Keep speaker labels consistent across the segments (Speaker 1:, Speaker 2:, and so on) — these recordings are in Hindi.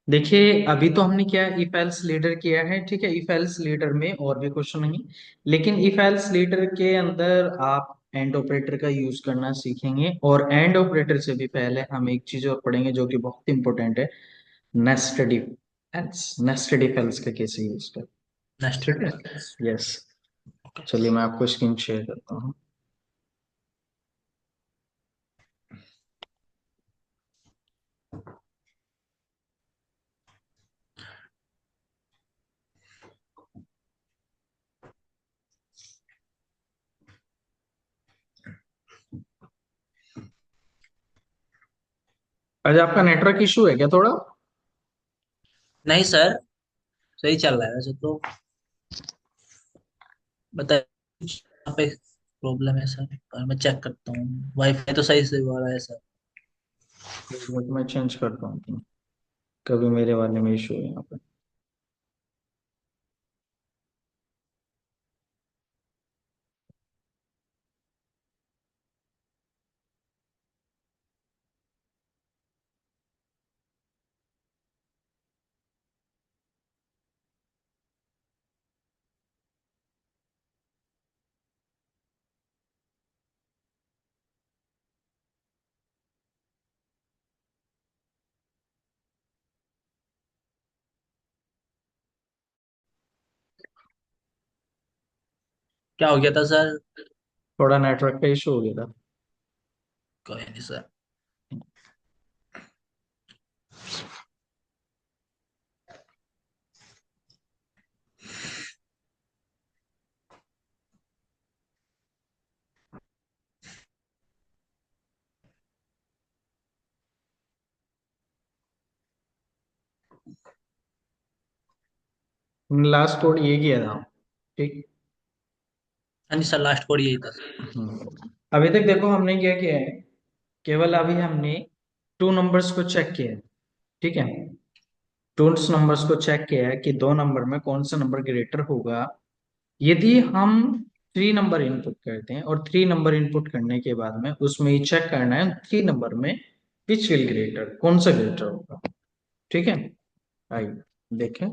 Speaker 1: देखिए अभी तो हमने क्या इफ एल्स लीडर किया है, ठीक है। इफ एल्स लीडर में और भी क्वेश्चन नहीं, लेकिन इफ एल्स लीडर के अंदर आप एंड ऑपरेटर का यूज करना सीखेंगे। और एंड ऑपरेटर से भी पहले हम एक चीज और पढ़ेंगे जो कि बहुत इंपॉर्टेंट है, nested if else. Nested if else का कैसे यूज कर, ठीक
Speaker 2: नेस्टेड।
Speaker 1: है। Yes,
Speaker 2: okay.
Speaker 1: चलिए मैं आपको स्क्रीन शेयर करता हूँ। आज आपका नेटवर्क इशू है क्या थोड़ा?
Speaker 2: नहीं सर, सही चल रहा है वैसे तो। बताइए, कुछ यहाँ पे प्रॉब्लम है सर, पर मैं चेक करता हूँ। वाईफाई तो सही से हो रहा है सर।
Speaker 1: मैं चेंज करता हूँ, कभी मेरे वाले में इशू है यहाँ पे।
Speaker 2: क्या हो गया था सर?
Speaker 1: थोड़ा नेटवर्क का इशू हो गया था।
Speaker 2: कोई नहीं सर।
Speaker 1: लास्ट कोड ये किया था, ठीक।
Speaker 2: हाँ जी सर, लास्ट कोड यही था सर।
Speaker 1: अभी तक देखो हमने क्या किया है, केवल अभी हमने टू नंबर्स को चेक किया है, ठीक है। टू नंबर्स को चेक किया है कि दो नंबर में कौन सा नंबर ग्रेटर होगा। यदि हम थ्री नंबर इनपुट करते हैं और थ्री नंबर इनपुट करने के बाद में उसमें ये चेक करना है थ्री नंबर में विच विल ग्रेटर, कौन सा ग्रेटर होगा, ठीक है। आइए देखें,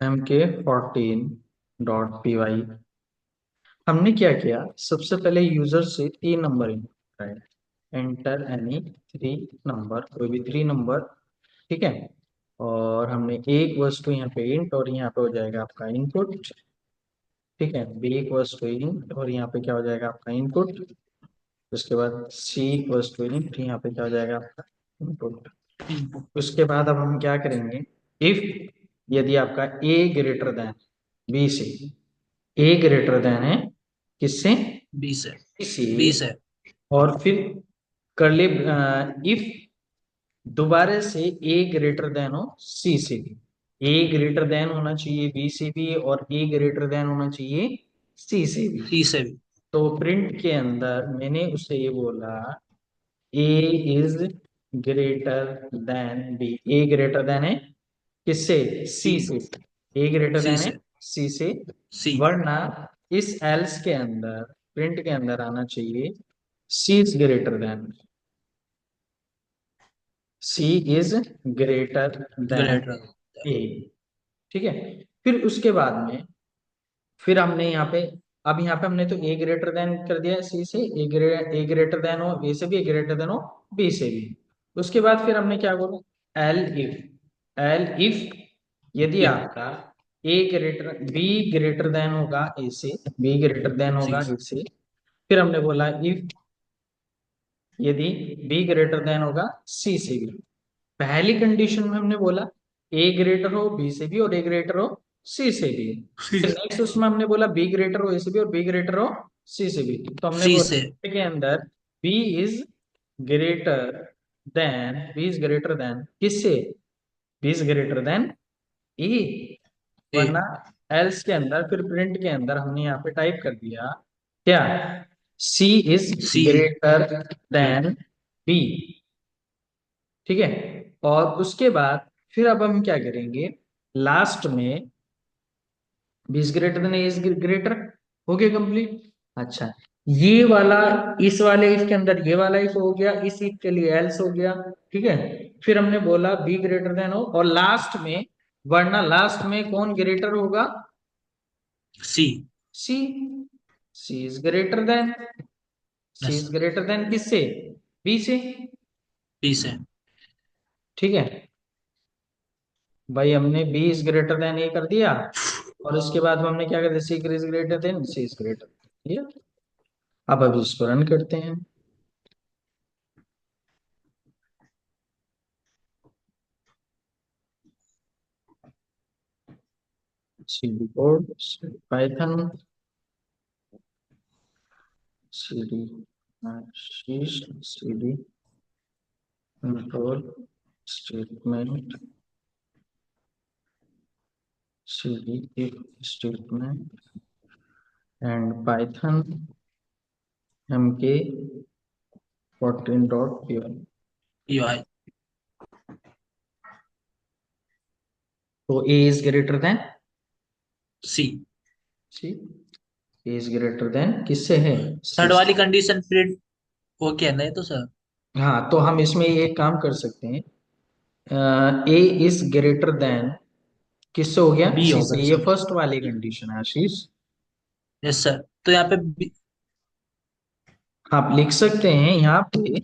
Speaker 1: mk14.py। हमने क्या किया, सबसे पहले यूजर से तीन नंबर इनपुट कराए, एंटर एनी थ्री नंबर, कोई भी थ्री नंबर, ठीक है। और हमने एक वस्तु यहाँ पे इंट और यहाँ पे हो जाएगा आपका इनपुट, ठीक है। बी इक्वल्स टू इंट और यहाँ पे क्या हो जाएगा आपका इनपुट। उसके बाद सी इक्वल्स टू इंट, यहाँ पे क्या हो जाएगा आपका इनपुट।
Speaker 2: इनपुट।
Speaker 1: उसके बाद अब हम क्या करेंगे, इफ यदि आपका ए ग्रेटर देन बी से, ए ग्रेटर देन है किससे,
Speaker 2: 20 है।
Speaker 1: से।
Speaker 2: 20 है।
Speaker 1: और फिर करली इफ दोबारा से ए ग्रेटर देन हो सी से भी, ए ग्रेटर देन होना चाहिए बी से भी और ए ग्रेटर देन होना चाहिए सी से भी।
Speaker 2: 30 है भी।
Speaker 1: तो प्रिंट के अंदर मैंने उसे ये बोला, A is greater than B. A greater than है किससे,
Speaker 2: बी।
Speaker 1: सी से। ए ग्रेटर
Speaker 2: सी
Speaker 1: देन है
Speaker 2: से।
Speaker 1: सी से।
Speaker 2: सी।
Speaker 1: वरना इस एल्स के अंदर, प्रिंट के अंदर आना चाहिए C is greater than, C is greater than
Speaker 2: greater.
Speaker 1: A, ठीक है। फिर उसके बाद में फिर हमने यहाँ पे, अब यहाँ पे हमने तो ए ग्रेटर देन कर दिया सी से, ए ग्रेटर देन हो ए से भी, ए ग्रेटर देन हो बी से भी। उसके बाद फिर हमने क्या बोला, एल इफ यदि
Speaker 2: इफ
Speaker 1: आपका ए ग्रेटर बी ग्रेटर देन होगा ए से, बी ग्रेटर देन
Speaker 2: सी
Speaker 1: होगा
Speaker 2: से।
Speaker 1: ए से। फिर हमने बोला इफ यदि बी ग्रेटर देन होगा सी से भी। पहली कंडीशन में हमने बोला ए ग्रेटर हो बी से भी और ए ग्रेटर हो सी से भी।
Speaker 2: सी
Speaker 1: फिर
Speaker 2: से।
Speaker 1: नेक्स्ट उसमें हमने बोला बी ग्रेटर हो ए से भी और बी ग्रेटर हो सी से भी। तो हमने
Speaker 2: सी से।
Speaker 1: बोला के अंदर B is greater B is greater than किससे, B is greater than A.
Speaker 2: A.
Speaker 1: वरना एल्स के अंदर फिर प्रिंट के अंदर हमने यहाँ पे टाइप कर दिया क्या, C is
Speaker 2: C.
Speaker 1: Greater
Speaker 2: greater.
Speaker 1: Than B, ठीक है। और उसके बाद फिर अब हम क्या करेंगे, लास्ट में B is greater than A is greater, हो गया कंप्लीट। अच्छा, ये वाला, इस वाले इफ के अंदर ये वाला इफ हो गया, इस इफ के लिए एल्स हो गया। ठीक है, फिर हमने बोला बी ग्रेटर देन हो, और लास्ट में, वरना लास्ट में कौन ग्रेटर होगा?
Speaker 2: C.
Speaker 1: C. C is greater than, C
Speaker 2: yes
Speaker 1: is greater than किससे? बी से।
Speaker 2: बी से।
Speaker 1: ठीक है भाई, हमने B is greater than A कर दिया, और उसके बाद हमने क्या कर दिया? C is greater than, C is greater दिया। अब इसको रन करते हैं। cd कोड, पाइथन, cd शीश, cd control statement, cd if statement, and Python mk 14.py।
Speaker 2: यू आई।
Speaker 1: तो ए is greater than
Speaker 2: C.
Speaker 1: C, A is greater than किससे है? सी
Speaker 2: थर्ड
Speaker 1: से।
Speaker 2: वाली कंडीशन फिर वो क्या नहीं तो सर।
Speaker 1: हाँ, तो हम इसमें ये काम कर सकते हैं, ए इज ग्रेटर देन किससे हो गया?
Speaker 2: बी
Speaker 1: सी
Speaker 2: होगा
Speaker 1: से। ये
Speaker 2: सर।
Speaker 1: फर्स्ट वाली कंडीशन है आशीष।
Speaker 2: यस सर, तो यहाँ पे बी।
Speaker 1: आप लिख सकते हैं यहाँ पे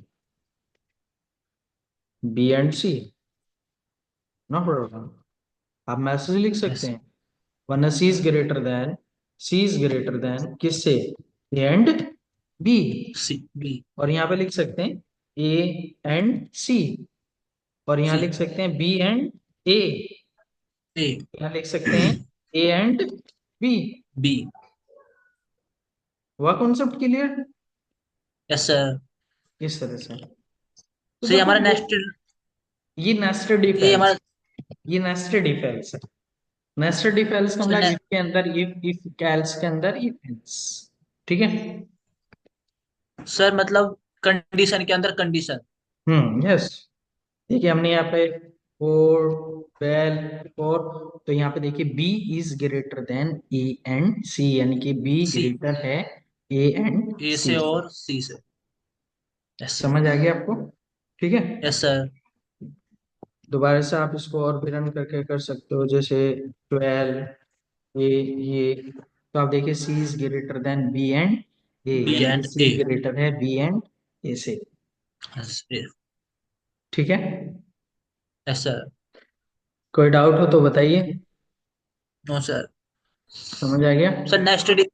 Speaker 1: B and C, no problem. आप मैसेज लिख सकते
Speaker 2: यस।
Speaker 1: हैं, वरना C is greater than, C is greater than किससे? A and B.
Speaker 2: C B.
Speaker 1: और यहाँ पे लिख सकते हैं ए एंड सी, और यहाँ
Speaker 2: सी
Speaker 1: लिख सकते हैं बी एंड ए,
Speaker 2: ए
Speaker 1: यहाँ लिख सकते हैं ए एंड बी।
Speaker 2: बी।
Speaker 1: हुआ कॉन्सेप्ट क्लियर?
Speaker 2: Yes sir.
Speaker 1: इस तरह से तो
Speaker 2: सर ये
Speaker 1: देखो
Speaker 2: हमारा नेक्स्ट।
Speaker 1: ये नेस्टेड इफ
Speaker 2: ये
Speaker 1: एल्स,
Speaker 2: हमारा।
Speaker 1: ये नेस्टेड इफ एल्स है। नेस्टेड इफ एल्स का
Speaker 2: सर
Speaker 1: मतलब इफ के अंदर इफ एल्स के अंदर इफ एल्स। ठीक है।
Speaker 2: सर मतलब कंडीशन के अंदर कंडीशन।
Speaker 1: यस। देखिए हमने यहाँ पे फोर, 12, फोर, तो यहाँ पे देखिए B is greater than A and C, यानी कि बी
Speaker 2: सी।
Speaker 1: ग्रेटर है ए एंड
Speaker 2: ए
Speaker 1: सी
Speaker 2: से
Speaker 1: से।
Speaker 2: और सी से। Yes sir.
Speaker 1: समझ आ गया आपको? ठीक है।
Speaker 2: Yes sir.
Speaker 1: दोबारा से आप इसको और भी रन करके कर सकते हो, जैसे 12 ये, तो आप देखिए C is greater than B and A,
Speaker 2: B
Speaker 1: यानी कि
Speaker 2: एंड
Speaker 1: सी
Speaker 2: ए।
Speaker 1: ग्रेटर है बी एंड ए से।
Speaker 2: यस
Speaker 1: ठीक है।
Speaker 2: सर।
Speaker 1: कोई डाउट हो तो बताइए।
Speaker 2: No sir.
Speaker 1: समझ आ गया?
Speaker 2: Sir nested.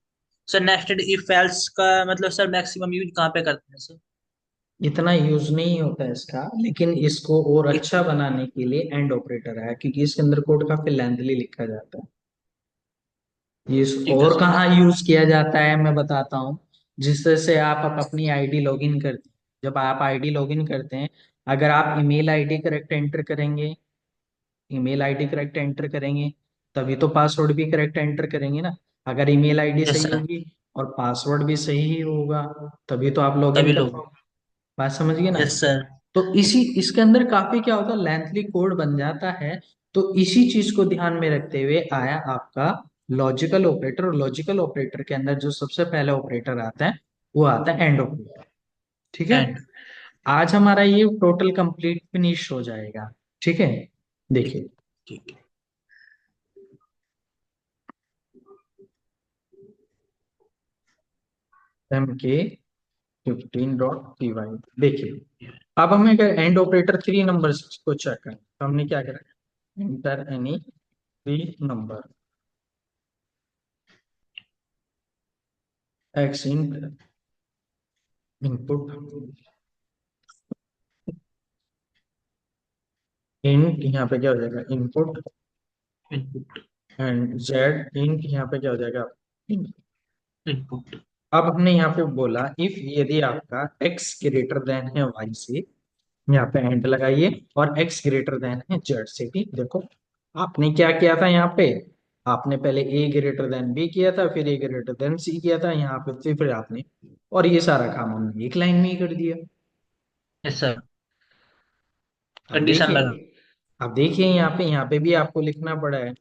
Speaker 2: Sir nested if else का मतलब सर मैक्सिमम यूज कहाँ पे करते हैं सर।
Speaker 1: इतना यूज नहीं होता है इसका, लेकिन इसको और
Speaker 2: इत,
Speaker 1: अच्छा बनाने के लिए एंड ऑपरेटर है, क्योंकि इसके अंदर कोड काफी लेंथली लिखा जाता है। ये
Speaker 2: ठीक है
Speaker 1: और
Speaker 2: सर।
Speaker 1: कहाँ यूज किया जाता है मैं बताता हूँ। जिस तरह से आप अपनी आईडी लॉगिन करते हैं, जब आप आईडी लॉगिन करते हैं, अगर आप ईमेल आईडी करेक्ट एंटर करेंगे, ईमेल आईडी करेक्ट एंटर करेंगे, तभी तो पासवर्ड भी करेक्ट एंटर करेंगे ना। अगर ईमेल आईडी
Speaker 2: यस
Speaker 1: सही
Speaker 2: सर।
Speaker 1: होगी और पासवर्ड भी सही ही होगा, तभी तो आप लॉगिन
Speaker 2: तभी
Speaker 1: कर
Speaker 2: लोग।
Speaker 1: पाओगे। बात समझिए ना?
Speaker 2: Yes sir.
Speaker 1: तो इसी इसके अंदर काफी क्या होता है, लेंथली कोड बन जाता है। तो इसी चीज को ध्यान में रखते हुए आया आपका लॉजिकल ऑपरेटर, और लॉजिकल ऑपरेटर के अंदर जो सबसे पहले ऑपरेटर आता है वो आता है एंड ऑपरेटर। ठीक है।
Speaker 2: एंड।
Speaker 1: आज हमारा ये टोटल कंप्लीट फिनिश हो जाएगा। ठीक है।
Speaker 2: ठीक।
Speaker 1: देखिए
Speaker 2: ठीक
Speaker 1: mk15.py। देखिए
Speaker 2: है।
Speaker 1: अब हमें अगर एंड ऑपरेटर थ्री नंबर को चेक करें, तो हमने क्या करा? Enter any three number X in input, int यहाँ पे क्या हो जाएगा? Input,
Speaker 2: input.
Speaker 1: And Z int यहाँ पे क्या हो जाएगा? int।
Speaker 2: इनपुट।
Speaker 1: अब हमने यहाँ पे बोला इफ यदि आपका x ग्रेटर देन है y से, यहाँ पे एंड लगाइए, और x ग्रेटर देन है z से भी। देखो आपने क्या किया था यहाँ पे, आपने पहले a ग्रेटर देन b किया था, फिर a ग्रेटर देन c किया था, यहाँ पे फिर आपने, और ये सारा काम हमने एक लाइन में ही कर दिया।
Speaker 2: Yes sir.
Speaker 1: अब
Speaker 2: कंडीशन
Speaker 1: देखिए,
Speaker 2: लगा।
Speaker 1: अब देखिए यहाँ पे भी आपको लिखना पड़ा है।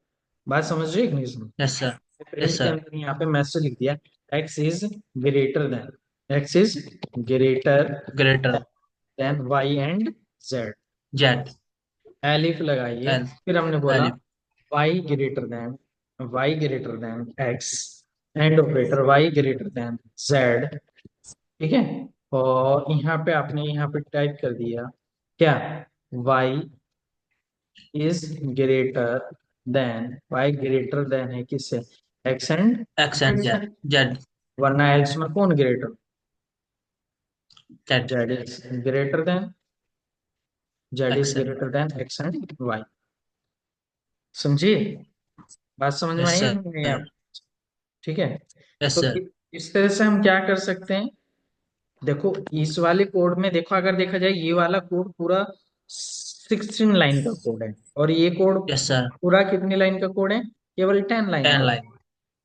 Speaker 1: बात समझ रहे हैं कि नहीं? समझ?
Speaker 2: Yes sir.
Speaker 1: प्रिंट
Speaker 2: यस
Speaker 1: के
Speaker 2: सर।
Speaker 1: अंदर यहाँ पे मैसेज लिख दिया X is greater than, X is greater
Speaker 2: greater
Speaker 1: than Y and Z.
Speaker 2: Z
Speaker 1: elif लगाइए,
Speaker 2: एल
Speaker 1: फिर हमने बोला
Speaker 2: elif
Speaker 1: Y greater than X and operator Y greater than Z. ठीक है, और यहाँ पे आपने यहाँ पे टाइप कर दिया क्या, Y is greater than, Y greater than है किससे, X and
Speaker 2: X and Z Z
Speaker 1: वरना एक्स में कौन greater,
Speaker 2: Z
Speaker 1: Z is greater than, Z is
Speaker 2: X and
Speaker 1: greater than X and Y. समझिए, बात समझ में
Speaker 2: यस
Speaker 1: आई है नहीं
Speaker 2: सर
Speaker 1: आप? ठीक है,
Speaker 2: यस
Speaker 1: तो
Speaker 2: सर
Speaker 1: इस तरह से हम क्या कर सकते हैं, देखो इस वाले कोड में देखो, अगर देखा जाए ये वाला कोड पूरा 16 लाइन का कोड है, और ये कोड
Speaker 2: यस सर
Speaker 1: पूरा कितनी लाइन का कोड है, केवल 10 लाइन
Speaker 2: 10
Speaker 1: का।
Speaker 2: लाइन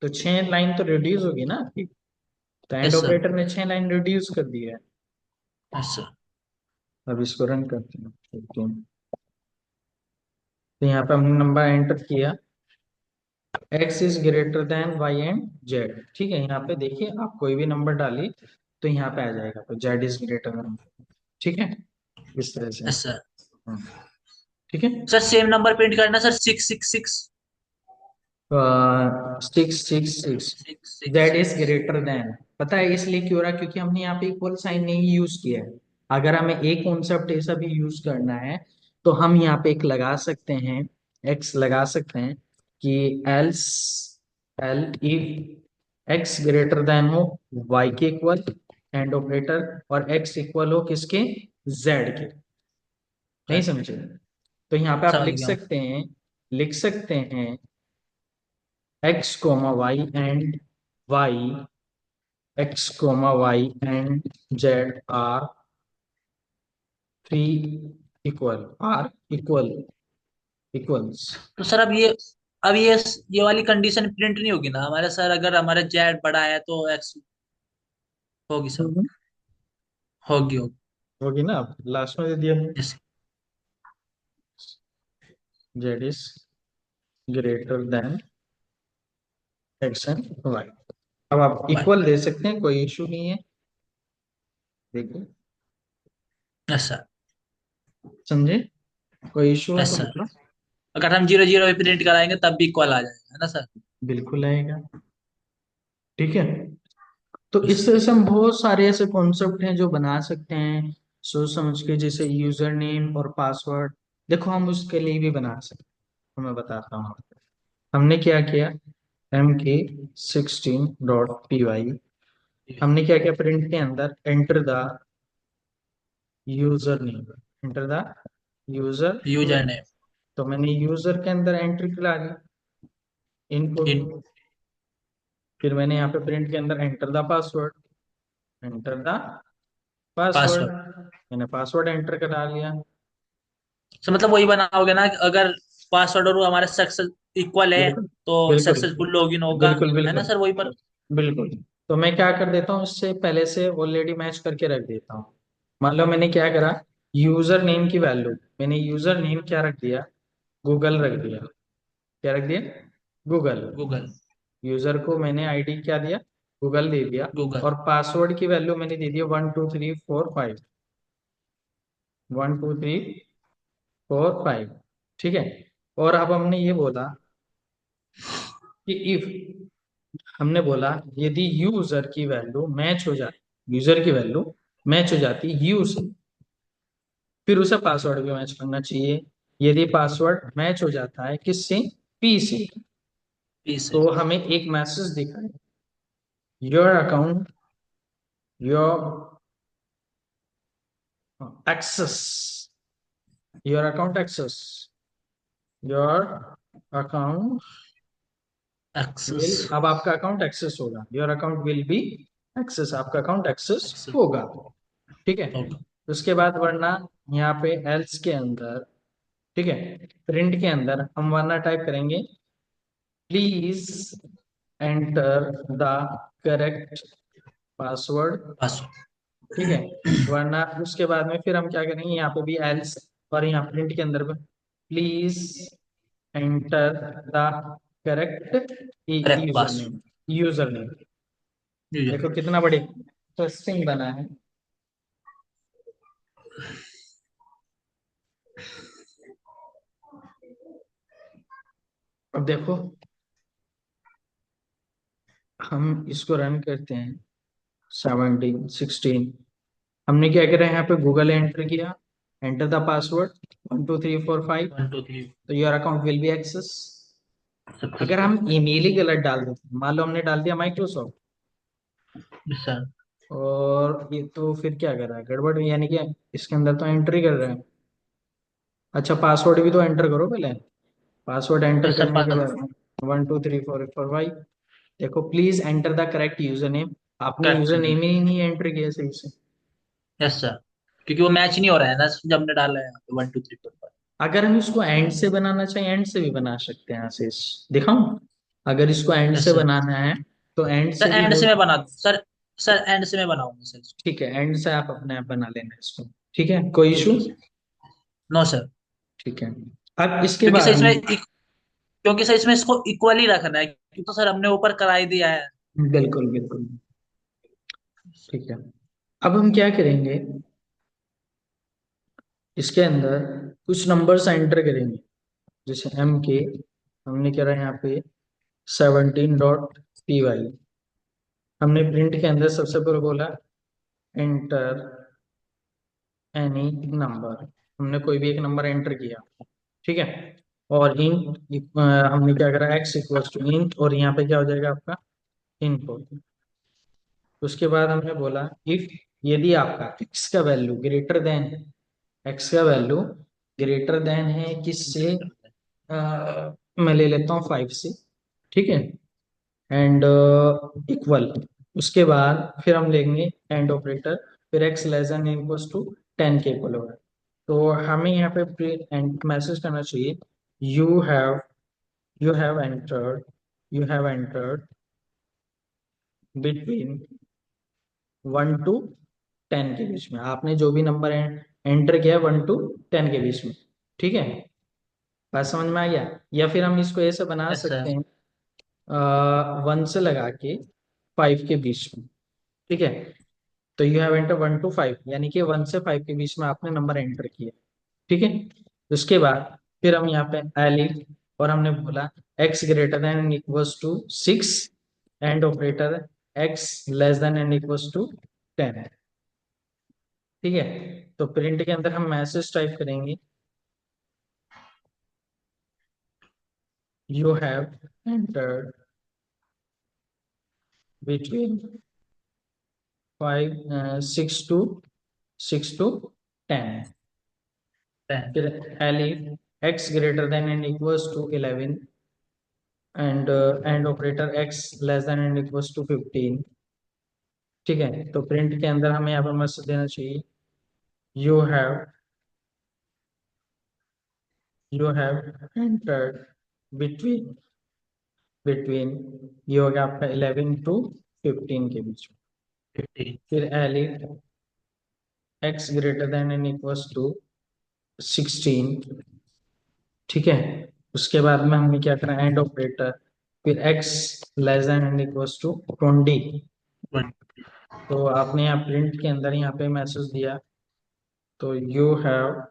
Speaker 1: तो 6 लाइन तो रिड्यूस होगी ना आपकी, तो एंड
Speaker 2: यस सर
Speaker 1: ऑपरेटर ने 6 लाइन रिड्यूस कर दी है।
Speaker 2: यस सर
Speaker 1: अब इसको रन करते हैं, तो यहाँ पे हमने नंबर एंटर किया, X is greater than Y and Z. ठीक है, यहाँ पे देखिए आप कोई भी नंबर डालिए तो यहाँ पे आ जाएगा, तो जेड इज ग्रेटर देन, ठीक है, इस तरह से।
Speaker 2: यस सर
Speaker 1: हाँ, ठीक है।
Speaker 2: सर सेम नंबर प्रिंट करना sir 666
Speaker 1: six six six,
Speaker 2: six six
Speaker 1: Z is
Speaker 2: six
Speaker 1: greater than, पता है इसलिए क्यों रहा, क्योंकि हमने यहाँ पे इक्वल साइन नहीं यूज किया है। अगर हमें एक कॉन्सेप्ट ऐसा भी यूज करना है तो हम यहाँ पे एक लगा सकते हैं, एक्स लगा सकते हैं कि else, L if x greater then हो वाई के इक्वल एंड ऑपरेटर, और एक्स इक्वल हो किसके, जेड के। नहीं
Speaker 2: जेड
Speaker 1: समझे? तो यहाँ पे आप
Speaker 2: समझ गया हूँ
Speaker 1: लिख सकते हैं x comma y and y, x comma y and z are three equal, are equals।
Speaker 2: तो सर अब ये वाली कंडीशन प्रिंट नहीं होगी ना हमारे सर, अगर हमारा जेड बड़ा है तो एक्स होगी सर,
Speaker 1: हम्म।
Speaker 2: होगी
Speaker 1: होगी ना, लास्ट में दे दिया हमने,
Speaker 2: yes
Speaker 1: z is greater than x and y। अब आप
Speaker 2: बाय
Speaker 1: इक्वल दे सकते हैं, कोई इशू नहीं है। देखिए,
Speaker 2: यस सर
Speaker 1: समझे, कोई इशू है
Speaker 2: यस
Speaker 1: तो
Speaker 2: सर
Speaker 1: बताओ।
Speaker 2: अगर हम 0 0 भी प्रिंट कराएंगे तब भी इक्वल आ जाएगा है ना सर।
Speaker 1: बिल्कुल आएगा, ठीक है। तो इस तरह से हम बहुत सारे ऐसे कॉन्सेप्ट हैं जो बना सकते हैं सोच समझ के, जैसे यूजर नेम और पासवर्ड। देखो हम उसके लिए भी बना सकते हैं, मैं बताता हूँ आपको। हमने क्या किया, mk16.py, हमने क्या किया, प्रिंट के अंदर enter the user name, enter the user
Speaker 2: user
Speaker 1: name.
Speaker 2: Name
Speaker 1: तो मैंने यूजर के अंदर एंट्री करा दी,
Speaker 2: इन
Speaker 1: इनपुट। फिर मैंने यहाँ पे प्रिंट के अंदर enter the password, enter the password,
Speaker 2: password.
Speaker 1: मैंने पासवर्ड एंटर करा लिया।
Speaker 2: तो मतलब वही बनाओगे ना कि अगर पासवर्ड और वो हमारे सक्सेस इक्वल है
Speaker 1: बिल्कुल
Speaker 2: तो
Speaker 1: बिल्कुल
Speaker 2: सक्सेसफुल लॉगिन होगा,
Speaker 1: बिल्कुल
Speaker 2: है ना
Speaker 1: बिल्कुल
Speaker 2: सर वही पर।
Speaker 1: बिल्कुल। तो मैं क्या कर देता हूँ, इससे पहले से ऑलरेडी मैच करके रख देता हूँ। मान लो मैंने क्या करा, यूजर नेम की वैल्यू, मैंने यूजर नेम क्या रख दिया, गूगल रख दिया। क्या रख दिया, गूगल।
Speaker 2: गूगल
Speaker 1: यूजर को मैंने आईडी क्या दिया, गूगल दे दिया।
Speaker 2: गूगल
Speaker 1: और पासवर्ड की वैल्यू मैंने दे दिया 1 2 3 4 5, 1 2 3 4 5। ठीक है, और अब हमने ये बोला कि इफ, हमने बोला यदि यूजर की वैल्यू मैच हो जाती, यूजर की वैल्यू मैच हो जाती यू से, फिर उसे पासवर्ड भी मैच करना चाहिए। यदि पासवर्ड मैच हो जाता है किससे, पी से,
Speaker 2: पी से
Speaker 1: तो हमें एक मैसेज दिखाए, your account, your access, your account access, your account
Speaker 2: access
Speaker 1: will, अब आपका अकाउंट एक्सेस होगा, your account will be access, आपका अकाउंट एक्सेस
Speaker 2: एक्सेस
Speaker 1: होगा। ठीक है,
Speaker 2: होगा
Speaker 1: उसके बाद वरना यहाँ पे एल्स के अंदर, ठीक है, प्रिंट के अंदर हम वरना टाइप करेंगे, please enter the correct password.
Speaker 2: Password
Speaker 1: ठीक है, वरना उसके बाद में फिर हम क्या करेंगे, यहाँ पे भी एल्स, और यहाँ प्रिंट के अंदर भी please enter the correct
Speaker 2: correct
Speaker 1: user
Speaker 2: password
Speaker 1: name, user name.
Speaker 2: User.
Speaker 1: देखो कितना बढ़िया इंटरेस्टिंग बना है। अब देखो हम इसको रन करते हैं। 17 16 हमने क्या करा यहाँ पे गूगल एंटर किया, एंटर द पासवर्ड 1 2 3 4 5,
Speaker 2: 1 2 3
Speaker 1: तो your account will be access. अगर
Speaker 2: सक्सेसफुल।
Speaker 1: हम ईमेल ही गलत डाल देते, मान लो हमने डाल दिया माइक्रोसॉफ्ट,
Speaker 2: सर।
Speaker 1: और ये तो फिर क्या कर रहा है गड़बड़, यानी कि इसके अंदर तो एंट्री कर रहे हैं। अच्छा पासवर्ड भी तो एंटर करो पहले। पासवर्ड एंटर
Speaker 2: यस
Speaker 1: करने के
Speaker 2: सर।
Speaker 1: बाद 1 2 3 4 5, देखो please enter the correct user name, आपने यूजर
Speaker 2: करेक्ट।
Speaker 1: नेम ही नहीं एंटर किया सही से।
Speaker 2: यस सर, क्योंकि वो मैच नहीं हो रहा है ना जब हमने डाला है 1 2 3 4 5।
Speaker 1: अगर हम इसको एंड से बनाना चाहें एंड से भी बना सकते हैं, आशीष दिखाऊं? अगर इसको एंड
Speaker 2: यस
Speaker 1: से
Speaker 2: सर।
Speaker 1: बनाना है तो एंड
Speaker 2: सर
Speaker 1: से भी
Speaker 2: एंड
Speaker 1: हो।
Speaker 2: से मैं बना दूँ सर। सर एंड से मैं बनाऊंगा सर इसको।
Speaker 1: ठीक है एंड से आप अपने आप बना लेना इसको। ठीक है कोई
Speaker 2: ठीक
Speaker 1: इशू?
Speaker 2: है सर। No sir.
Speaker 1: ठीक है। अब इसके
Speaker 2: क्योंकि सर
Speaker 1: बाद
Speaker 2: इसमें क्योंकि सर इसमें इसको इक्वली रखना है, क्योंकि तो सर हमने ऊपर करा ही दिया है।
Speaker 1: बिल्कुल बिल्कुल ठीक है। अब हम क्या करेंगे, इसके अंदर कुछ नंबर्स एंटर करेंगे, जैसे एम के, हमने करा यहाँ पे 17.py, हमने प्रिंट के अंदर सबसे पहले बोला एंटर एनी नंबर, हमने कोई भी एक नंबर एंटर किया। ठीक है। और इंट हमने क्या करा एक्स इक्वल्स टू इंट, और यहाँ पे क्या हो जाएगा आपका इनपुट। उसके बाद हमने बोला इफ, यदि आपका एक्स का वैल्यू ग्रेटर देन है, एक्स का वैल्यू ग्रेटर देन है किससे, मैं ले लेता हूँ 5 से। ठीक है। एंड इक्वल, उसके बाद फिर हम लेंगे एंड ऑपरेटर, फिर X less than equals to 10 के इक्वल होगा। तो हमें यहाँ पे एंड मैसेज करना चाहिए you have you have entered you have entered between 1 to 10 के बीच में, आपने जो भी नंबर एंटर किया 1 to 10 के बीच में। ठीक है, बात समझ में आ गया? या फिर हम इसको ऐसे बना
Speaker 2: यस
Speaker 1: सकते
Speaker 2: सर।
Speaker 1: हैं 1 से लगा के 5 के बीच में। ठीक है, तो यू हैव एंटर 1 to 5, यानी कि 1 से 5 के बीच में आपने नंबर एंटर किया। ठीक है। उसके बाद फिर हम यहाँ पे एलिफ, और हमने बोला X greater than equals to 6, and operator X less than and equals to 10। ठीक है, तो प्रिंट के अंदर हम मैसेज टाइप करेंगे you have entered between 6 to 10,
Speaker 2: 10।
Speaker 1: फिर elif X greater than and equals to 11, and operator X less than and equals to 15। ठीक है, तो प्रिंट के अंदर हमें यहाँ पर मैसेज देना चाहिए you have you have entered between between ये हो गया आपका 11 to 15 के बीच में।
Speaker 2: 15।
Speaker 1: फिर elif X greater than and equals to 16। ठीक है, उसके बाद में हमने क्या करना एंड ऑपरेटर, फिर X less than and equals to 20।
Speaker 2: 20।
Speaker 1: तो आपने यहाँ प्रिंट के अंदर यहाँ पे मैसेज दिया, तो यू हैव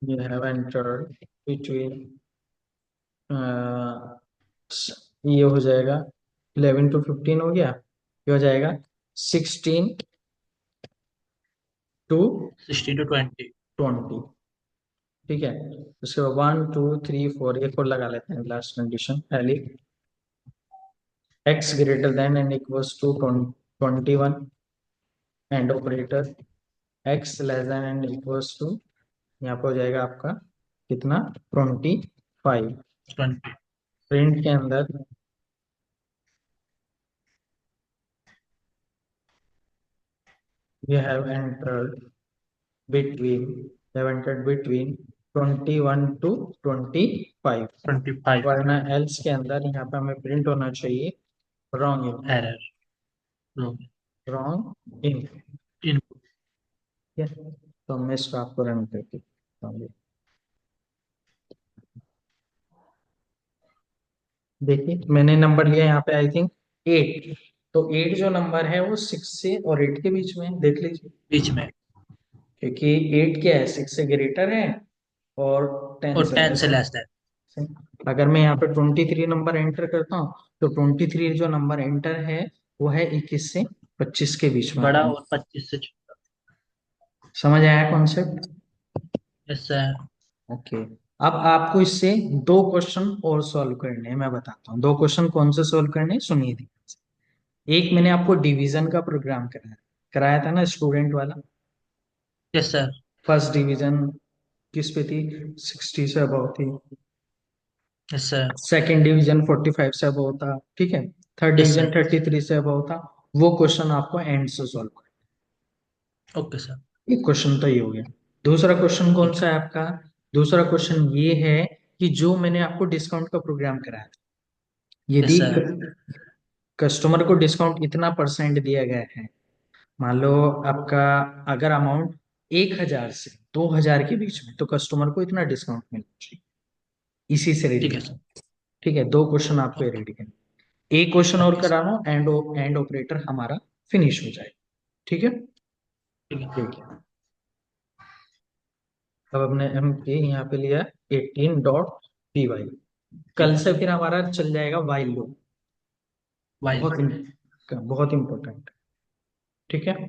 Speaker 1: एंटर्ड बिटवीन, ये हो जाएगा 11 to 15 हो गया, ये हो जाएगा 16 to 20।
Speaker 2: 16 to 20।
Speaker 1: ठीक है, उसके बाद 1 2 3 4 एक और लगा लेते हैं लास्ट कंडीशन पहली, X greater than and equals to 21, and operator X less than and equals to, यहाँ पे हो जाएगा आपका कितना 25।
Speaker 2: 20।
Speaker 1: प्रिंट के अंदर you have entered between you have entered between 21 to 25,
Speaker 2: 25।
Speaker 1: वरना एल्स के अंदर यहाँ पे हमें प्रिंट होना चाहिए wrong
Speaker 2: error.
Speaker 1: Wrong in.
Speaker 2: Input.
Speaker 1: ठीक है, तो मैं इसको आपको रन करके बताऊंगी। देखिए मैंने नंबर लिया यहाँ पे आई थिंक 8। तो 8 जो नंबर है वो 6 से और 8 के बीच में है, देख लीजिए।
Speaker 2: बीच में।
Speaker 1: क्योंकि 8 क्या है, 6 से ग्रेटर है और 10
Speaker 2: और
Speaker 1: से
Speaker 2: 10
Speaker 1: लेस
Speaker 2: से लेस है।
Speaker 1: है। अगर मैं यहाँ पे 23 नंबर एंटर करता हूँ, तो 23 जो नंबर एंटर है वो है 21 से 25 के बीच में
Speaker 2: बड़ा
Speaker 1: आता है।
Speaker 2: और 25 से छोटा।
Speaker 1: समझ आया कॉन्सेप्ट?
Speaker 2: ऐसा है।
Speaker 1: ओके। अब आपको इससे दो क्वेश्चन और सॉल्व करने हैं, मैं बताता हूँ दो क्वेश्चन कौन से सॉल्व करने हैं, सुनिए ध्यान से। एक मैंने आपको डिवीजन का प्रोग्राम कराया कराया था ना, स्टूडेंट वाला।
Speaker 2: Yes sir.
Speaker 1: फर्स्ट डिवीजन किस पे थी, 60 से अबव थी।
Speaker 2: Yes sir.
Speaker 1: सेकंड डिवीजन 45 से अबव था, ठीक है। Third
Speaker 2: yes
Speaker 1: division
Speaker 2: sir.
Speaker 1: 33 से अबव था। वो क्वेश्चन आपको एंड से सॉल्व करना
Speaker 2: ओके सर।
Speaker 1: है। एक क्वेश्चन तो ये हो गया। दूसरा क्वेश्चन कौन
Speaker 2: ठीक
Speaker 1: सा
Speaker 2: है।
Speaker 1: है आपका? दूसरा क्वेश्चन ये है कि जो मैंने आपको डिस्काउंट का प्रोग्राम कराया था,
Speaker 2: यस
Speaker 1: यदि
Speaker 2: सर।
Speaker 1: कस्टमर को डिस्काउंट इतना परसेंट दिया गया है, मान लो आपका अगर अमाउंट 1,000 से 2,000 के बीच में, तो कस्टमर को इतना डिस्काउंट मिलना चाहिए। इसी से
Speaker 2: ठीक है
Speaker 1: रिलेटेड,
Speaker 2: सर।
Speaker 1: ठीक है। दो क्वेश्चन आपको
Speaker 2: ओके।
Speaker 1: रेडी करना, एक क्वेश्चन और
Speaker 2: ओके सर।
Speaker 1: कराना, एंड ऑपरेटर हमारा फिनिश हो जाए, ठीक है।
Speaker 2: ठीक है।
Speaker 1: ठीक है। अब हमने एम के यहाँ पे लिया 18.py।
Speaker 2: ठीक
Speaker 1: कल
Speaker 2: है।
Speaker 1: से फिर हमारा चल जाएगा वाइल लूप।
Speaker 2: वाइल।
Speaker 1: बहुत इंपॉर्टेंट, ठीक है।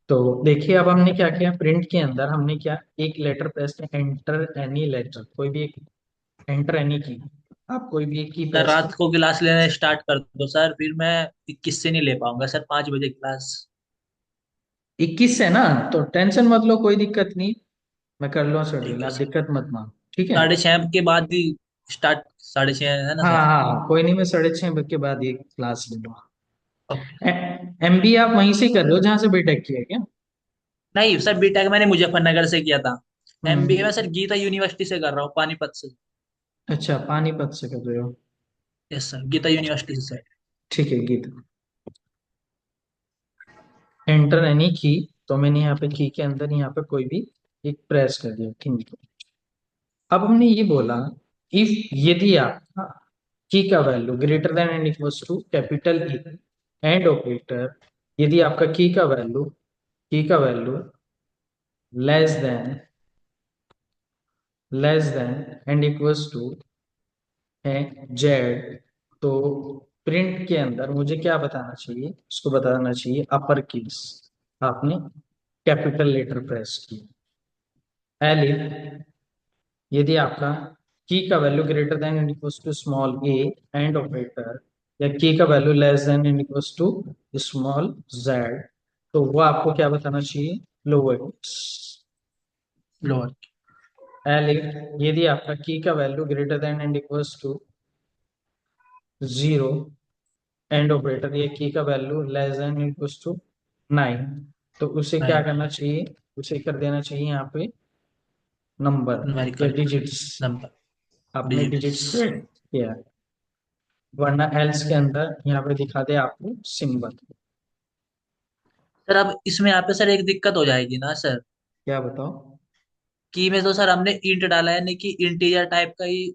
Speaker 1: तो देखिए अब हमने क्या किया, प्रिंट के अंदर हमने क्या, एक लेटर प्रेस किया, एंटर एनी लेटर, कोई भी एक, एंटर एनी की, आप कोई भी एक की
Speaker 2: सर
Speaker 1: प्रेस
Speaker 2: रात
Speaker 1: कर।
Speaker 2: को क्लास लेना स्टार्ट कर दो सर, फिर मैं 21 से नहीं ले पाऊंगा सर, 5 बजे क्लास।
Speaker 1: 21 है ना, तो टेंशन मत लो, कोई दिक्कत नहीं। मैं कर लूँ शेड्यूल,
Speaker 2: ठीक है
Speaker 1: आप
Speaker 2: सर।
Speaker 1: दिक्कत मत मानो, ठीक है।
Speaker 2: 6:30 के बाद ही स्टार्ट, 6:30 है ना
Speaker 1: हाँ
Speaker 2: सर?
Speaker 1: हाँ, कोई नहीं, मैं 6:30 के बाद ये क्लास लूंगा।
Speaker 2: ओके।
Speaker 1: एमबी आप वहीं से कर रहे हो जहाँ से बीटेक किया है क्या?
Speaker 2: नहीं सर, बीटेक मैंने मुजफ्फरनगर से किया था। एमबीए में
Speaker 1: हम्म।
Speaker 2: सर गीता यूनिवर्सिटी से कर रहा हूँ, पानीपत से।
Speaker 1: अच्छा, पानीपत से कर रहे हो।
Speaker 2: यस सर, गीता यूनिवर्सिटी से।
Speaker 1: ठीक है गीत, एंटर एनी की। तो मैंने यहाँ पे की के अंदर यहाँ पे कोई भी एक प्रेस कर दिया, ठीक है। अब हमने ये बोला, इफ, यदि आप की का value greater than and equals to capital E, and operator, यदि आपका की का value less than and equals to है जेड, तो प्रिंट के अंदर मुझे क्या बताना चाहिए, उसको बताना चाहिए अपर केस। आपने कैपिटल लेटर प्रेस किया। एलिफ, यदि आपका की का value greater than and equals to small A, and operator, या की का value less than and equals to small Z, तो वो आपको क्या बताना चाहिए, लोअर केस।
Speaker 2: लोअर।
Speaker 1: एलिफ, यदि आपका की का value greater than and equals to zero, and operator, ये की का value less than equals to 9, तो उसे क्या
Speaker 2: 9।
Speaker 1: करना चाहिए, उसे कर देना चाहिए यहाँ पे नंबर या
Speaker 2: न्यूमेरिकल।
Speaker 1: डिजिट्स।
Speaker 2: नंबर।
Speaker 1: आपने
Speaker 2: डिजिट्स।
Speaker 1: डिजिट्स पे किया, वरना एल्स के अंदर यहाँ पे दिखा दे आपको सिंबल।
Speaker 2: सर अब इसमें यहाँ पे सर एक दिक्कत हो जाएगी ना सर,
Speaker 1: क्या बताओ?
Speaker 2: की में तो सर हमने इंट डाला है, नहीं कि इंटीजर टाइप का ही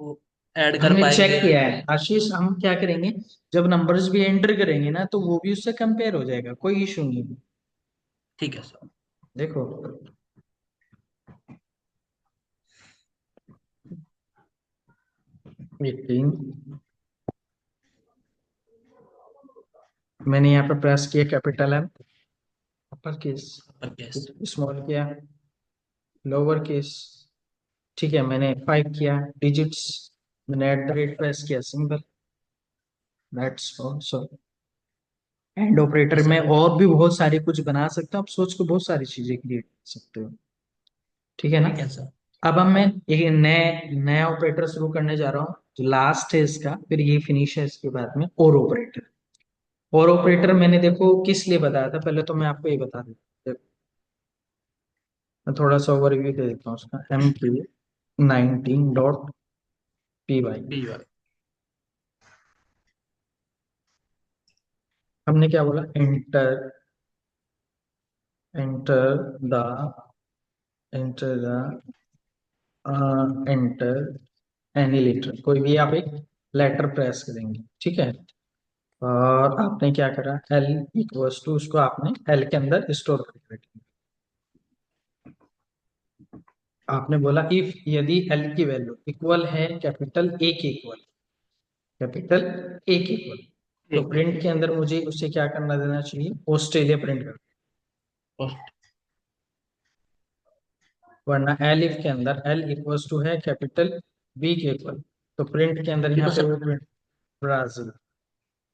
Speaker 2: वो ऐड कर
Speaker 1: हमने चेक
Speaker 2: पाएंगे।
Speaker 1: किया है आशीष, हम क्या करेंगे, जब नंबर्स भी एंटर करेंगे ना, तो वो भी उससे कंपेयर हो जाएगा, कोई इशू नहीं है।
Speaker 2: ठीक है सर।
Speaker 1: देखो, 18, मैंने यहाँ पे प्रेस किया capital M, upper case,
Speaker 2: upper case.
Speaker 1: Small किया, लोअर केस, ठीक है। मैंने 5 किया डिजिट्स, मैंने एट द रेट प्रेस किया, symbol, that's also. And operator
Speaker 2: yes
Speaker 1: में
Speaker 2: सर।
Speaker 1: और भी बहुत सारी कुछ बना सकते हो आप, सोच के बहुत सारी चीजें क्रिएट कर सकते हो, ठीक है ना।
Speaker 2: ठीक है सर।
Speaker 1: अब हम मैं एक नया ऑपरेटर शुरू करने जा रहा हूँ, जो लास्ट है इसका, फिर ये फिनिश है इसके बाद में, और ऑपरेटर। और ऑपरेटर मैंने देखो किस लिए बताया था, पहले तो मैं आपको ये बता देता हूँ। मैं थोड़ा सा ओवरव्यू दे देता हूँ उसका, एम के 19.py।
Speaker 2: P Y.
Speaker 1: हमने क्या बोला, enter, enter the enter the enter any letter, कोई भी आप एक लेटर प्रेस करेंगे, ठीक है। और आपने क्या करा, एल इक्वल्स टू, उसको आपने एल के अंदर स्टोर करके रखेंगे। आपने बोला इफ, यदि एल की वैल्यू इक्वल है कैपिटल ए के इक्वल, कैपिटल ए के इक्वल, तो
Speaker 2: ठीक है।
Speaker 1: प्रिंट के अंदर मुझे उसे क्या करना देना चाहिए, ऑस्ट्रेलिया प्रिंट कर।
Speaker 2: पोस्ट।
Speaker 1: वरना एल इफ के अंदर एल इक्वल्स टू है कैपिटल बी के इक्वल, तो प्रिंट के अंदर
Speaker 2: ये
Speaker 1: यहाँ
Speaker 2: तो
Speaker 1: पे
Speaker 2: सर,
Speaker 1: वो प्रिंट, ब्राजील।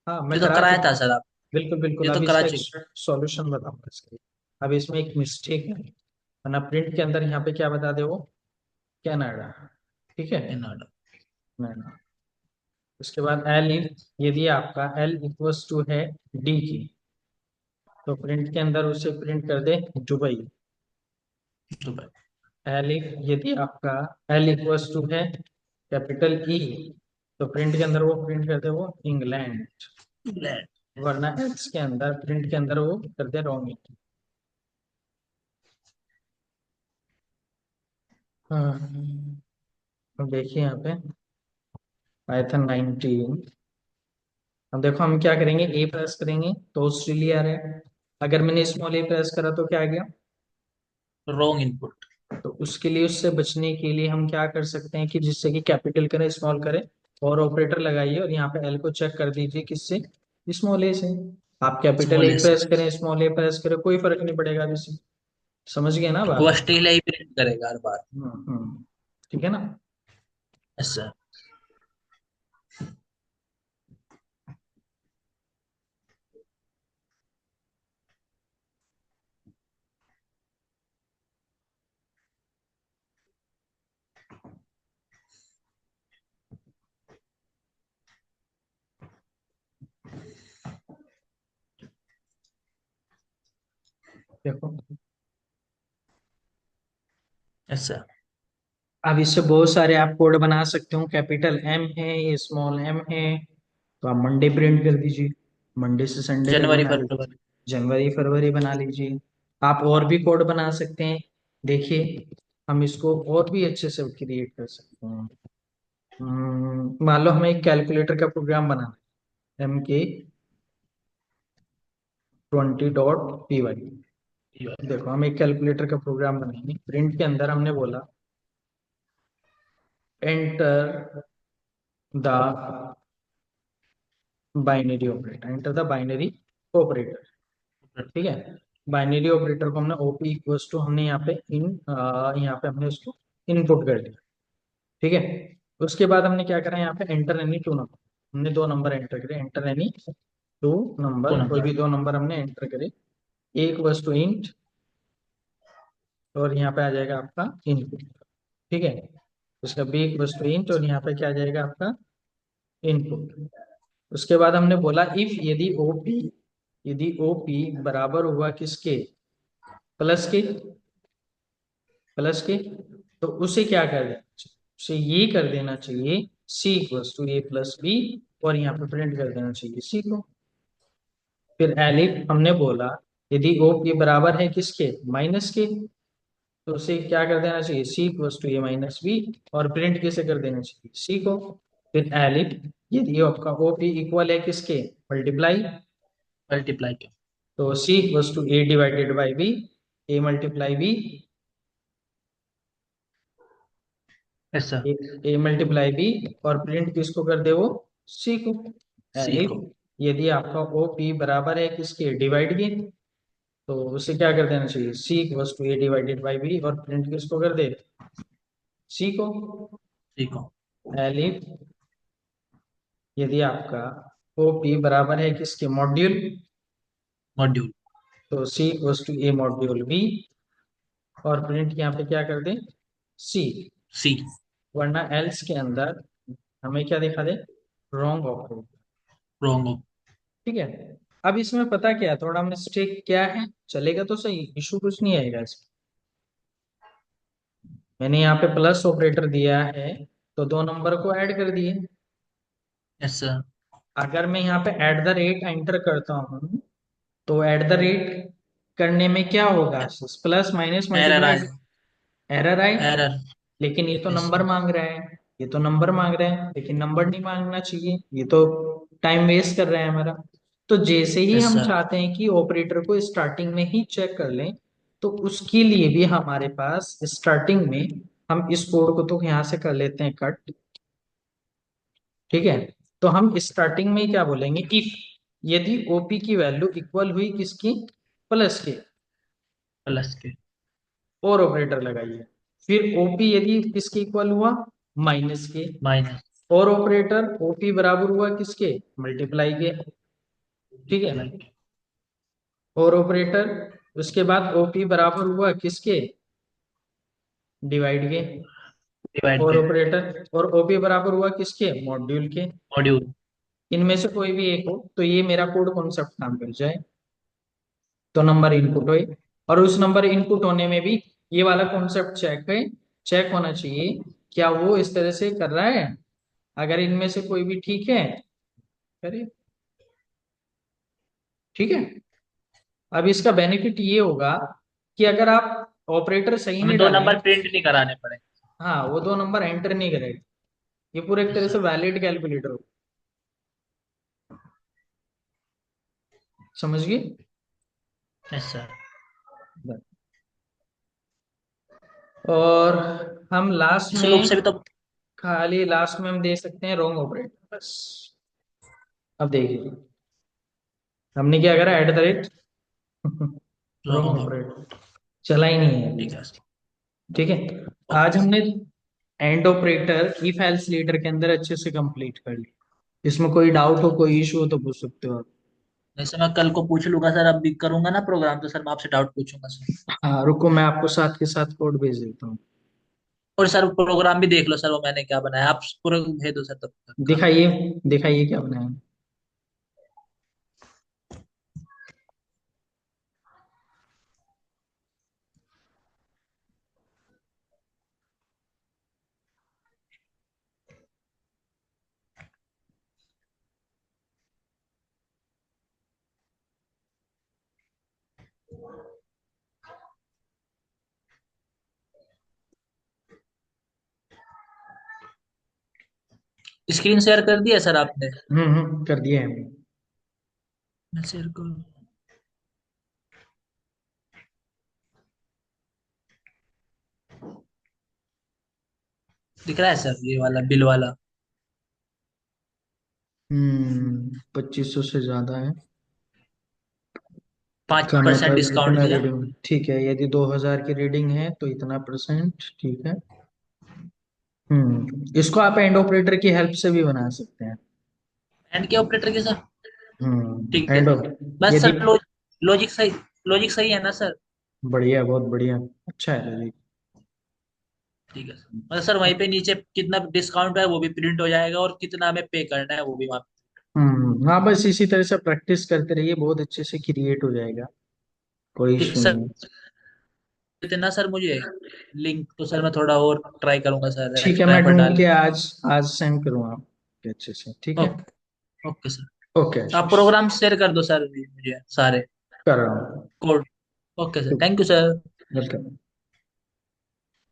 Speaker 1: हाँ मैं
Speaker 2: ये तो
Speaker 1: करा
Speaker 2: कराया
Speaker 1: चुका
Speaker 2: था
Speaker 1: हूँ।
Speaker 2: सर आप।
Speaker 1: बिल्कुल बिल्कुल,
Speaker 2: ये तो
Speaker 1: अभी
Speaker 2: करा
Speaker 1: इसका एक
Speaker 2: चुके।
Speaker 1: सॉल्यूशन बताऊंगा इसके लिए। अब इसमें एक मिस्टेक है, वरना प्रिंट के अंदर यहाँ पे क्या बता दे वो, कनाडा, ठीक है,
Speaker 2: कनाडा।
Speaker 1: कनाडा। उसके बाद एल इन, यदि आपका एल इक्वल्स टू है डी की, तो प्रिंट के अंदर उसे प्रिंट कर दे दुबई।
Speaker 2: दुबई।
Speaker 1: एल इफ, यदि आपका एल इक्वल्स टू है कैपिटल ई, तो प्रिंट के अंदर वो प्रिंट कर दे वो इंग्लैंड।
Speaker 2: इंग्लैंड।
Speaker 1: वरना एल्स के अंदर, प्रिंट के अंदर वो कर दे रॉन्ग। हाँ, अब देखिए यहाँ पे पाइथन 19। अब देखो हम क्या करेंगे, ए प्रेस करेंगे तो ऑस्ट्रेलिया आ रहा है। अगर मैंने स्मॉल ए प्रेस करा तो क्या आ गया।
Speaker 2: Wrong input.
Speaker 1: तो उसके लिए, उससे बचने के लिए हम क्या कर सकते हैं कि जिससे कि कैपिटल करें स्मॉल करें, और ऑपरेटर लगाइए और यहाँ पे एल को चेक कर दीजिए किससे, स्मॉल ए से। आप capital A
Speaker 2: small S.
Speaker 1: Press करें स्मॉल ए प्रेस करें कोई फर्क नहीं पड़ेगा अभी से। समझ गए ना
Speaker 2: वो
Speaker 1: बात।
Speaker 2: ऑस्ट्रेलिया ही प्रिंट करेगा हर बार।
Speaker 1: ठीक है ना।
Speaker 2: Yes sir.
Speaker 1: देखो,
Speaker 2: यस सर।
Speaker 1: अब इससे बहुत सारे आप कोड बना सकते हो, कैपिटल एम है, ये स्मॉल एम है, तो आप मंडे प्रिंट कर दीजिए, मंडे से संडे तक
Speaker 2: जनवरी
Speaker 1: बना लीजिए,
Speaker 2: फरवरी।
Speaker 1: जनवरी फरवरी बना लीजिए। आप और भी कोड बना सकते हैं, देखिए हम इसको और भी अच्छे से क्रिएट कर सकते हैं। मान लो हमें एक कैलकुलेटर का प्रोग्राम बनाना है, MK20.py। देखो हम एक कैलकुलेटर का प्रोग्राम बनाएंगे, प्रिंट के अंदर हमने बोला enter the binary operator, enter the binary operator, ठीक है। बाइनरी ऑपरेटर को हमने ओपी इक्वल्स टू, हमने यहाँ पे यहाँ पे हमने उसको इनपुट कर दिया, ठीक है। उसके बाद हमने क्या करा, यहाँ पे एंटर एनी टू नंबर, हमने दो नंबर एंटर करे, enter any two
Speaker 2: two
Speaker 1: number, कोई
Speaker 2: नंबर।
Speaker 1: भी दो नंबर हमने एंटर करे, एक वस्तु टू इंट, और यहाँ पे आ जाएगा आपका इनपुट, ठीक है। उसका बी इक्वल्स टू इंट, और यहाँ पे क्या आ जाएगा आपका इनपुट। उसके बाद हमने बोला इफ, यदि ओपी बराबर हुआ किसके, प्लस के, प्लस के, तो उसे क्या कर देना चाहिए, उसे ये कर देना चाहिए C equals to A plus B, और यहाँ पे प्रिंट कर देना चाहिए सी को। फिर एलिफ हमने बोला यदि ओपी बराबर है किसके, माइनस के, तो उसे क्या कर देना चाहिए, C equals to A minus B, और प्रिंट किसे कर देना चाहिए, सी को। फिर एलिफ, यदि आपका ओपी इक्वल है किसके, मल्टीप्लाई,
Speaker 2: मल्टीप्लाई के।
Speaker 1: तो C equals to A divided by B, A multiply B,
Speaker 2: yes sir.
Speaker 1: A multiply B, और प्रिंट किसको कर दे वो, सी को।
Speaker 2: सी
Speaker 1: एलिफ,
Speaker 2: को।
Speaker 1: यदि आपका ओ पी बराबर है किसके, डिवाइड के, तो उसे क्या कर देना चाहिए, C equals to A divided by B, और प्रिंट किसको कर दे, सी को।
Speaker 2: सी को।
Speaker 1: एलिफ, यदि आपका ओ पी बराबर है किसके, मॉड्यूल,
Speaker 2: मॉड्यूल।
Speaker 1: तो C equals to A module B, और प्रिंट यहाँ पे क्या कर दे, सी।
Speaker 2: सी।
Speaker 1: वरना एल्स के अंदर हमें क्या दिखा दे, रॉन्ग ऑपरेटर,
Speaker 2: रॉन्ग।
Speaker 1: ठीक है। अब इसमें पता क्या है, थोड़ा मिस्टेक क्या है, चलेगा तो सही, इशू कुछ नहीं आएगा इसमें। मैंने यहाँ पे प्लस ऑपरेटर दिया है, तो दो नंबर को ऐड कर दिए।
Speaker 2: Yes sir.
Speaker 1: अगर मैं यहाँ पे एट द रेट एंटर करता हूँ, तो एट द रेट करने में क्या होगा, प्लस माइनस
Speaker 2: एरर
Speaker 1: मल्टीप्लाई,
Speaker 2: आए।
Speaker 1: एरर आए,
Speaker 2: एरर।
Speaker 1: लेकिन ये तो
Speaker 2: यस
Speaker 1: नंबर
Speaker 2: सर।
Speaker 1: मांग रहा है, ये तो नंबर मांग रहे हैं, लेकिन नंबर नहीं मांगना चाहिए, ये तो टाइम वेस्ट कर रहे हैं हमारा। तो जैसे ही
Speaker 2: यस
Speaker 1: हम
Speaker 2: सर।
Speaker 1: चाहते हैं कि ऑपरेटर को स्टार्टिंग में ही चेक कर लें, तो उसके लिए भी हमारे पास स्टार्टिंग में हम इस कोड को तो यहाँ से कर लेते हैं कट। ठीक है, तो हम स्टार्टिंग में ही क्या बोलेंगे, इफ यदि ओपी की वैल्यू इक्वल हुई किसकी, प्लस के,
Speaker 2: प्लस के।
Speaker 1: और ऑपरेटर लगाइए। फिर ओपी यदि किसके इक्वल हुआ, माइनस के,
Speaker 2: माइनस।
Speaker 1: और ऑपरेटर ओपी बराबर हुआ किसके, मल्टीप्लाई के। ठीक है,
Speaker 2: मल्टीप्लाई।
Speaker 1: और ऑपरेटर उसके बाद ओपी बराबर हुआ किसके, डिवाइड के,
Speaker 2: डिवाइड
Speaker 1: और
Speaker 2: के।
Speaker 1: ऑपरेटर और ओपी बराबर हुआ किसके, मॉड्यूल के।
Speaker 2: मॉड्यूल।
Speaker 1: इनमें से कोई भी एक हो तो ये मेरा कोड कॉन्सेप्ट काम कर जाए, तो नंबर इनपुट होए। और उस नंबर इनपुट होने में भी ये वाला कॉन्सेप्ट चेक है, चेक होना चाहिए क्या वो इस तरह से कर रहा है। अगर इनमें से कोई भी ठीक है, करे, ठीक है। अब इसका बेनिफिट ये होगा कि अगर आप ऑपरेटर सही
Speaker 2: हमें
Speaker 1: नहीं
Speaker 2: दो
Speaker 1: डालें,
Speaker 2: नंबर प्रिंट नहीं कराने पड़े।
Speaker 1: हाँ वो दो नंबर एंटर नहीं करेगा, ये पूरे एक
Speaker 2: यस
Speaker 1: तरह से
Speaker 2: सर।
Speaker 1: वैलिड कैलकुलेटर हो। समझ गए।
Speaker 2: Yes sir.
Speaker 1: और हम लास्ट
Speaker 2: इस लूप
Speaker 1: में,
Speaker 2: से भी तो।
Speaker 1: खाली लास्ट में हम दे सकते हैं रॉन्ग ऑपरेटर बस। अब देखिए हमने क्या करा, eight the rate wrong
Speaker 2: wrong.
Speaker 1: Operator चला ही नहीं है अभी।
Speaker 2: ठीक है।
Speaker 1: ठीक है, आज
Speaker 2: ओके।
Speaker 1: हमने and operator if else letter के अंदर अच्छे से कंप्लीट कर ली। इसमें कोई डाउट हो, कोई इशू हो तो पूछ सकते हो आप।
Speaker 2: वैसे मैं कल को पूछ लूंगा सर, अब भी करूंगा ना प्रोग्राम तो सर मैं आपसे डाउट पूछूंगा सर।
Speaker 1: हाँ रुको, मैं आपको साथ के साथ कोड भेज देता हूँ।
Speaker 2: और सर प्रोग्राम भी देख लो सर, वो मैंने क्या बनाया, आप पूरा भेज दो सर तब तक का।
Speaker 1: दिखाइए, दिखाइए क्या बनाया है।
Speaker 2: स्क्रीन शेयर कर दिया सर आपने?
Speaker 1: कर दिया है।
Speaker 2: मैं शेयर करूँ? दिख रहा है सर ये वाला बिल वाला?
Speaker 1: 2500 से ज्यादा है।
Speaker 2: पाँच
Speaker 1: इसका
Speaker 2: परसेंट
Speaker 1: मतलब
Speaker 2: डिस्काउंट
Speaker 1: इतना
Speaker 2: दिया।
Speaker 1: रीडिंग ठीक है, यदि 2000 की रीडिंग है तो इतना परसेंट, ठीक है। इसको आप एंड ऑपरेटर की हेल्प से भी बना सकते हैं।
Speaker 2: एंड के ऑपरेटर के सर? ठीक है
Speaker 1: एंड
Speaker 2: सर।
Speaker 1: ऑफ,
Speaker 2: बस
Speaker 1: यदि,
Speaker 2: सर लॉजिक सही, लॉजिक सही है ना सर?
Speaker 1: बढ़िया, बहुत बढ़िया, अच्छा है जी।
Speaker 2: ठीक है सर, मतलब सर वहीं पे नीचे कितना डिस्काउंट है वो भी प्रिंट हो जाएगा, और कितना हमें पे करना है वो भी वहाँ
Speaker 1: हाँ बस इसी तरह से प्रैक्टिस करते रहिए, बहुत अच्छे से क्रिएट हो जाएगा, कोई
Speaker 2: पे।
Speaker 1: इशू
Speaker 2: सर
Speaker 1: नहीं है।
Speaker 2: देते ना सर मुझे लिंक, तो सर मैं थोड़ा और ट्राई करूंगा सर,
Speaker 1: ठीक है,
Speaker 2: एक्स्ट्रा
Speaker 1: मैं
Speaker 2: एफर्ट
Speaker 1: ढूंढ
Speaker 2: डाल
Speaker 1: के
Speaker 2: के।
Speaker 1: आज आज सेंड करूँगा आपके अच्छे से, ठीक है।
Speaker 2: ओके। Okay sir.
Speaker 1: ओके
Speaker 2: आप
Speaker 1: आशीष,
Speaker 2: प्रोग्राम शेयर कर दो सर मुझे सारे
Speaker 1: कर रहा हूँ।
Speaker 2: Code. Okay sir, thank you sir.
Speaker 1: Welcome.